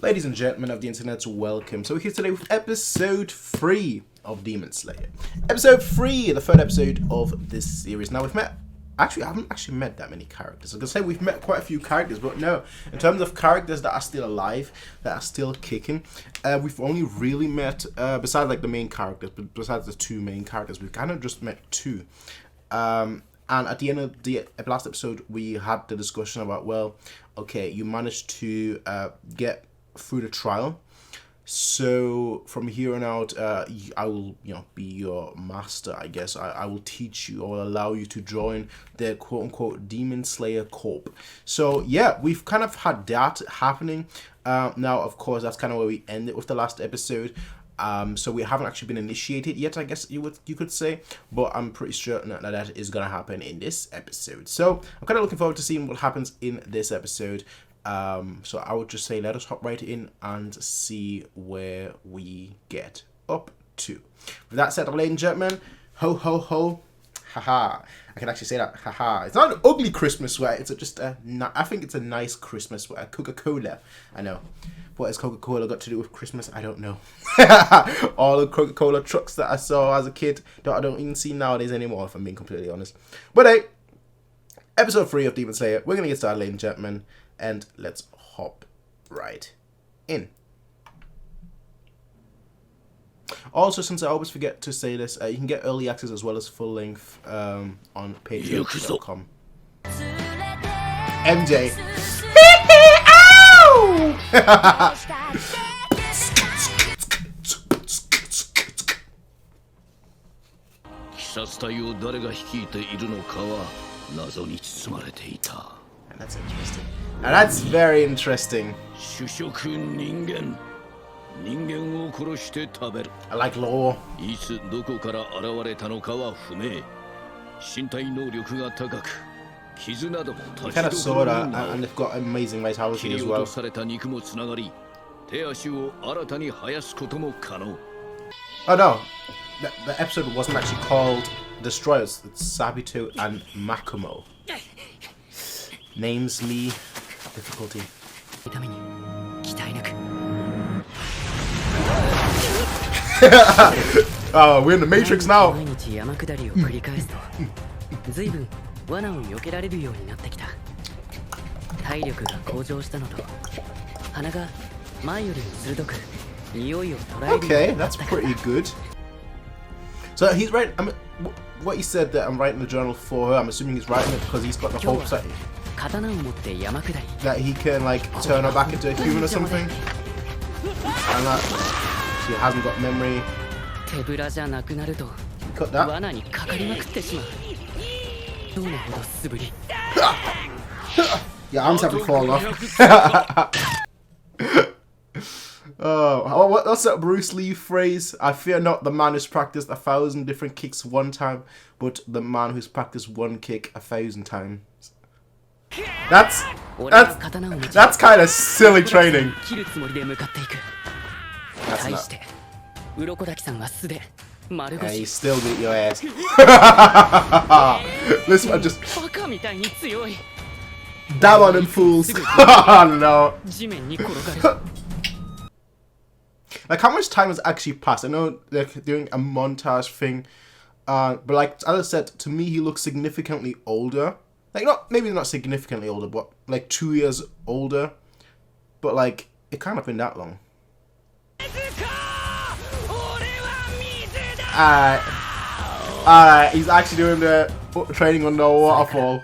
Ladies and gentlemen of the internet, welcome. So we're here today with episode 3 of Demon Slayer. Episode 3, the third episode of this series. Now we've met, actually I haven't actually met that many characters. I was going to say we've met quite a few characters, but no. In terms of characters that are still alive, that are still kicking, we've only really met, besides like the main characters, but besides the two main characters, we've kind of just met two. And at the end of the last episode, we had the discussion about, well, okay, you managed to get through the trial, so from here on out I will be your master, I guess. I will teach you, or allow you to join the quote-unquote Demon Slayer Corp. So yeah, we've kind of had that happening. Now of course that's kind of where we ended with the last episode. So we haven't actually been initiated yet, I guess you could say, but I'm pretty certain that is gonna happen in this episode. So I'm kind of looking forward to seeing what happens in this episode. So I would just say let us hop right in and see where we get up to. With that said, ladies and gentlemen, ho ho ho, haha. I can actually say that, haha. It's not an ugly Christmas sweater, it's just I think it's a nice Christmas sweater. Coca-Cola, I know. What has Coca-Cola got to do with Christmas? I don't know. All the Coca-Cola trucks that I saw as a kid, I don't even see nowadays anymore, if I'm being completely honest. But hey, episode 3 of Demon Slayer, we're going to get started, ladies and gentlemen. And let's hop right in. Also, since I always forget to say this, you can get early access as well as full length on patreon.com. MJ. That's interesting. And that's very interesting. I like lore. I kind of saw that, and they've got amazing vitality as well. Oh no, the episode wasn't actually called Destroyers, it's Sabito and Makomo. Names me difficulty. Oh, we're in the Matrix now. Okay, that's pretty good. So he's right. What he said that I'm writing the journal for her, I'm assuming he's writing it because he's got the hopes that he can like turn her back into a human or something, and that she hasn't got memory. Cut that. Your arms haven't fallen off. Oh, what's that Bruce Lee phrase? I fear not the man who's practiced 1,000 different kicks one time, but the man who's practiced one kick 1,000 times. That's kind of silly training. That's not. Yeah, you still beat your ass. This one just damn on them fools. I don't know. Like, how much time has actually passed? I know they're doing a montage thing, but like as I said, to me he looks significantly older. Like, maybe not significantly older, but like 2 years older. But like, it can't have been that long. Alright, he's actually doing the training on the waterfall.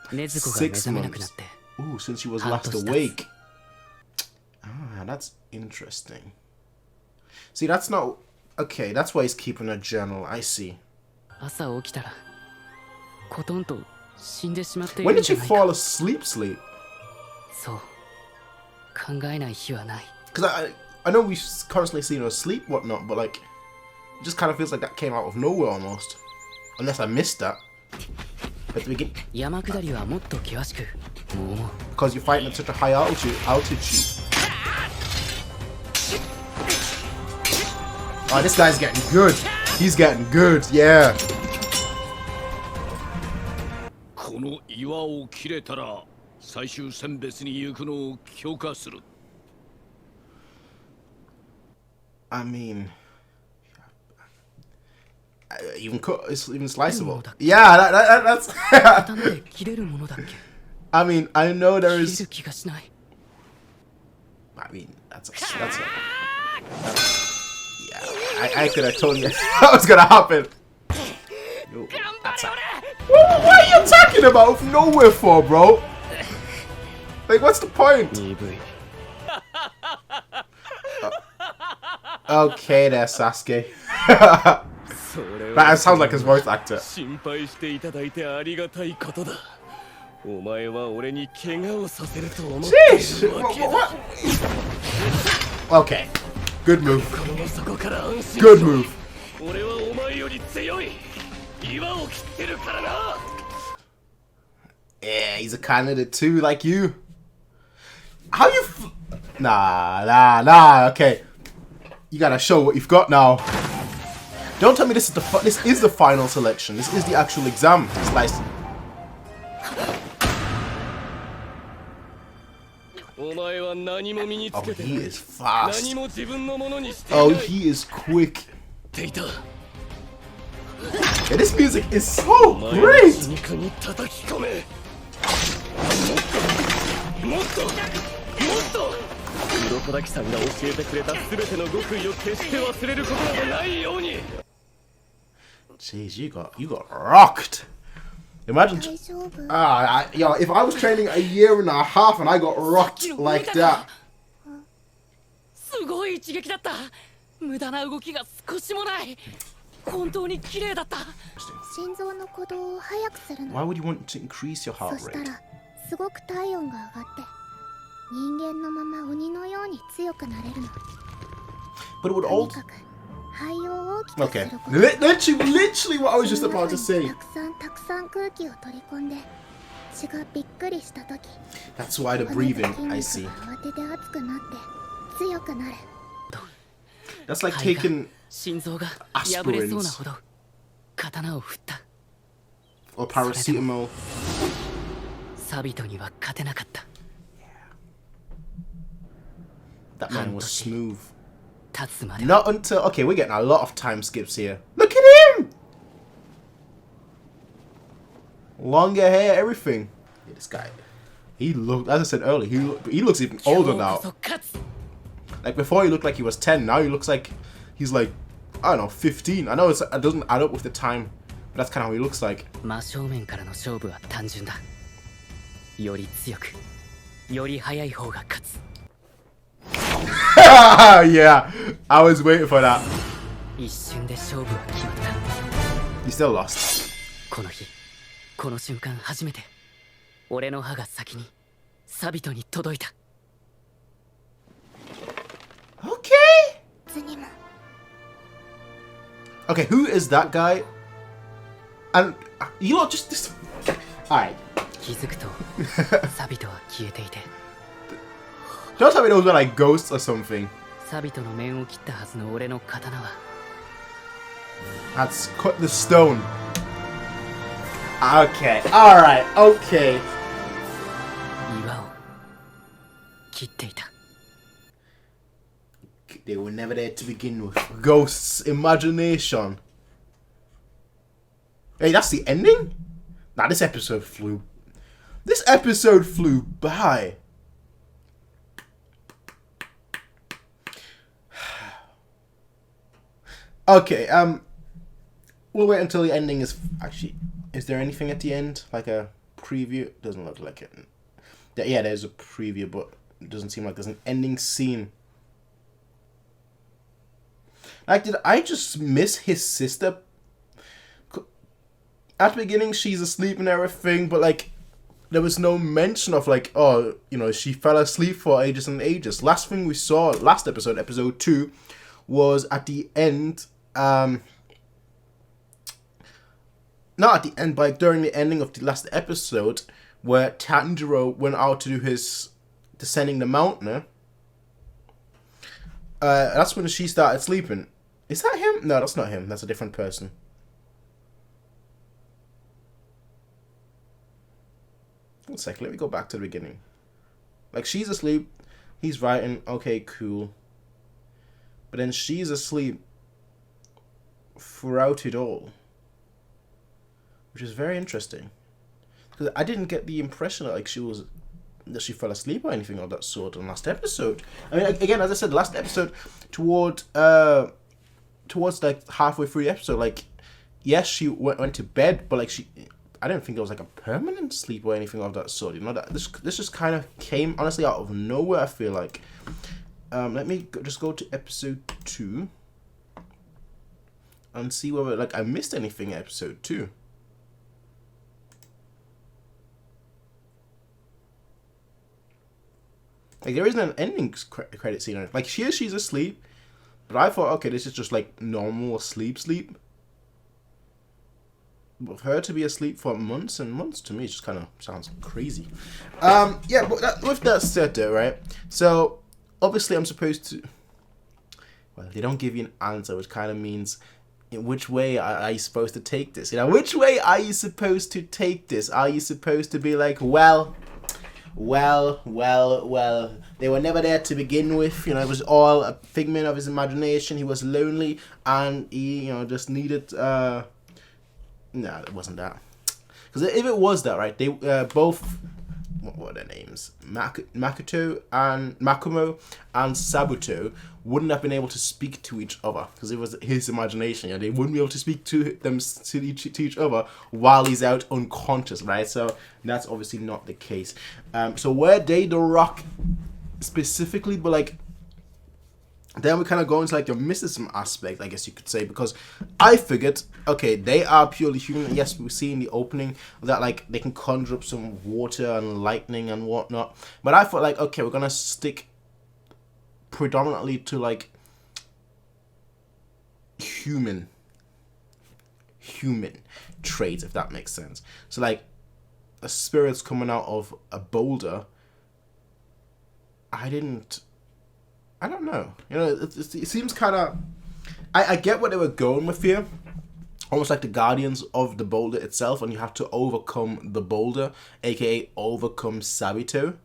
6 months. Ooh, since he was last awake. Ah, that's interesting. See, that's not... Okay, that's why he's keeping a journal. I see. When did she fall asleep? Because I know we constantly see her asleep, whatnot, but like, it just kind of feels like that came out of nowhere almost. Unless I missed that. At the beginning. Because you're fighting at such a high altitude. Oh, this guy's getting good. He's getting good, yeah. この岩を切れたら最終選別に行くのを許可する。I mean, even cut, it's even sliceable. Yeah, that's. I mean, I know there is. I mean, that's yeah. I could have told you that was gonna happen. Yo, that's what are you talking about? With nowhere for, bro. Like, what's the point? Okay, there, Sasuke. That sounds like his voice actor. Jeez! What? Okay. Good move. Good move. Yeah, he's a candidate too, like you. How you Nah, okay. You gotta show what you've got now. Don't tell me this is the final selection. This is the actual exam. It's like... Oh, he is fast. Oh, he is quick. Yeah, this music is so great. Jeez, you got rocked. Imagine, yo, if I was training a year and a half and I got rocked like that. Why would you want to increase your heart rate? But it would also... Okay, literally what I was just about to say. That's why the breathing, I see. That's like taking aspirins or paracetamol. That man was smooth. Not until... Okay, we're getting a lot of time skips here. Look at him! Longer hair, everything. Yeah, this guy. He looked... As I said earlier, he looks even older now. Like, before he looked like he was 10. Now he looks like... He's like... I don't know, 15. I know it doesn't add up with the time. But that's kind of how he looks like. Yeah, I was waiting for that. You still lost. Okay. Okay, who is that guy? And you know, just this. Alright. Don't tell me those were like ghosts or something. That's cut the stone. Okay, alright, okay. They were never there to begin with. Ghosts, imagination. Hey, that's the ending? Nah, this episode flew by. Okay, we'll wait until the ending is... Actually, is there anything at the end? Like a preview? Doesn't look like it. Yeah, there's a preview, but it doesn't seem like there's an ending scene. Like, did I just miss his sister? At the beginning, she's asleep and everything, but, like, there was no mention of, like, oh, you know, she fell asleep for ages and ages. Last thing we saw, last episode, episode 2, was at the end, not at the end, but like during the ending of the last episode, where Tanjiro went out to do his descending the mountain. That's when she started sleeping. Is that him? No, that's not him. That's a different person. One second, let me go back to the beginning. Like, she's asleep, he's writing, okay, cool. but then she's asleep throughout it all, which is very interesting. Because I didn't get the impression that that she fell asleep or anything of that sort in last episode. I mean, again, as I said, last episode towards like halfway through the episode, like, yes, she went to bed, but like I don't think it was like a permanent sleep or anything of that sort. You know, that this just kind of came honestly out of nowhere. I feel like. Let me just go to episode 2 and see whether like I missed anything in episode 2. Like, there isn't an ending credit scene on it. Like, she's asleep, but I thought, okay, this is just like normal sleep. But for her to be asleep for months and months, to me, it just kind of sounds crazy. Yeah, but with that said, though, right? So obviously, I'm supposed to. Well, they don't give you an answer, which kind of means, in which way are you supposed to take this? You know, which way are you supposed to take this? Are you supposed to be like, well, they were never there to begin with. You know, it was all a figment of his imagination. He was lonely, and he, you know, just needed. No, it wasn't that. Because if it was that, right, they both. What were their names? Makoto and Makomo and Sabito wouldn't have been able to speak to each other because it was his imagination. You know, they wouldn't be able to speak to each other while he's out unconscious, right? So that's obviously not the case. So were they the Rock specifically, but like. Then we kind of go into like the mysticism aspect, I guess you could say, because I figured, okay, they are purely human. Yes, we see in the opening that like they can conjure up some water and lightning and whatnot. But I thought like, okay, we're gonna stick predominantly to like human traits, if that makes sense. So like a spirit's coming out of a boulder. I don't know. You know, it seems kind of. I get what they were going with here. Almost like the guardians of the boulder itself, and you have to overcome the boulder, aka overcome Sabito,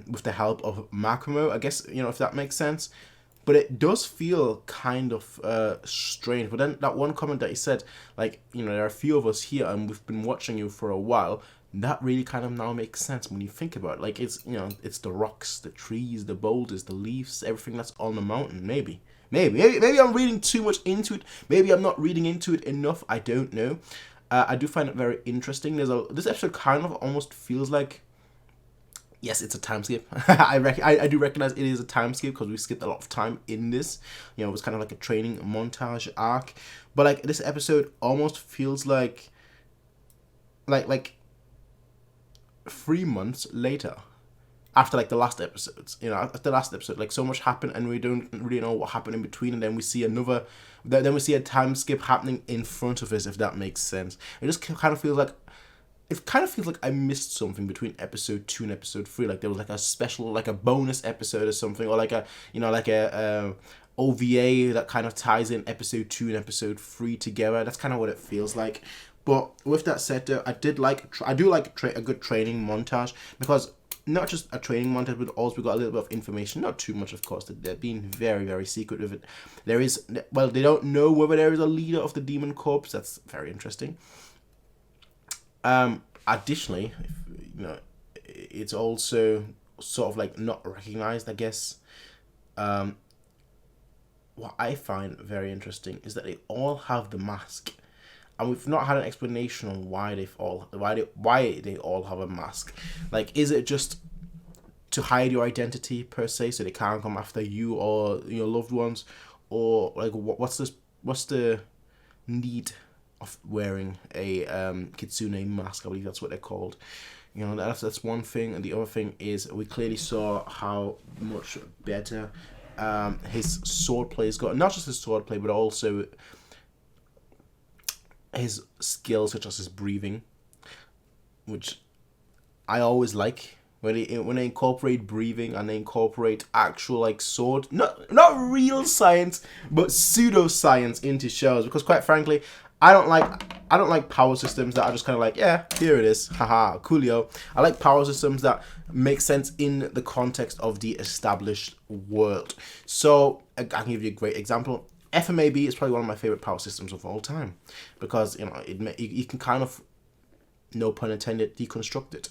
with the help of Makomo. I guess, you know, if that makes sense. But it does feel kind of strange. But then that one comment that he said, like, you know, there are a few of us here, and we've been watching you for a while. That really kind of now makes sense when you think about it. Like, it's, you know, it's the rocks, the trees, the boulders, the leaves, everything that's on the mountain. Maybe I'm reading too much into it. Maybe I'm not reading into it enough. I don't know. I do find it very interesting. This episode kind of almost feels like, yes, it's a time skip. I do recognize it is a time skip because we skipped a lot of time in this. You know, it was kind of like a training montage arc. But like this episode almost feels like 3 months later, after like the last episodes. You know, after the last episode, like so much happened and we don't really know what happened in between, and then we see then we see a time skip happening in front of us, if that makes sense. It just kind of feels like I missed something between episode 2 and episode 3. Like there was like a special, like a bonus episode or something, or like a, you know, like a OVA that kind of ties in episode 2 and episode 3 together. That's kind of what it feels like. But with that said, though, I do like a good training montage, because not just a training montage, but also we got a little bit of information. Not too much, of course. They're being very, very secret with it. They don't know whether there is a leader of the Demon Corps. That's very interesting. Additionally, you know, it's also sort of like not recognized, I guess. What I find very interesting is that they all have the mask. And we've not had an explanation on why they all have a mask. Like, is it just to hide your identity per se, so they can't come after you or your loved ones, or like what's the need of wearing a kitsune mask? I believe that's what they're called. You know, that's one thing, and the other thing is we clearly saw how much better his sword play's got. Not just his sword play, but also his skills, such as his breathing, which I always like when they incorporate breathing and they incorporate actual like not real science but pseudoscience into shows, because quite frankly I don't like power systems that are just kind of like, yeah, here it is, haha, coolio. I like power systems that make sense in the context of the established world. So I can give you a great example. FMAB is probably one of my favorite power systems of all time because you can kind of, no pun intended, deconstruct it.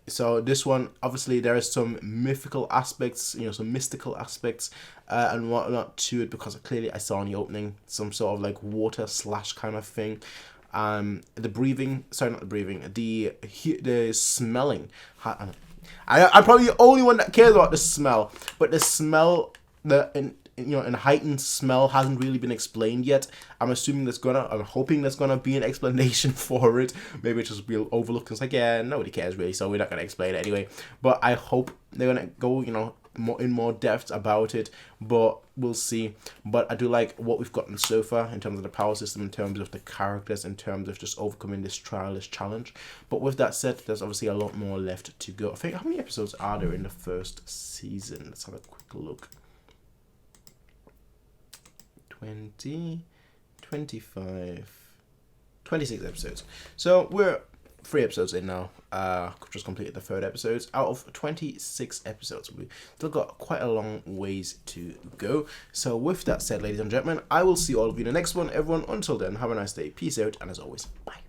So this one, obviously, there are some mythical aspects, some mystical aspects and whatnot to it, because clearly I saw in the opening some sort of like water slash kind of thing. The breathing, sorry, not the breathing, the smelling. I'm probably the only one that cares about the smell, but the smell, and heightened smell hasn't really been explained yet. I'm hoping there's gonna be an explanation for it. Maybe it's just we'll overlook. It's like, yeah, nobody cares really, so we're not gonna explain it anyway. But I hope they're gonna go, more depth about it. But we'll see. But I do like what we've gotten so far in terms of the power system, in terms of the characters, in terms of just overcoming this challenge. But with that said, there's obviously a lot more left to go. I think, how many episodes are there in the first season? Let's have a quick look. 20, 25, 26 episodes. So we're 3 episodes in now. Just completed the 3rd episode out of 26 episodes. We've still got quite a long ways to go. So with that said, ladies and gentlemen, I will see all of you in the next one. Everyone, until then, have a nice day. Peace out, and as always, bye.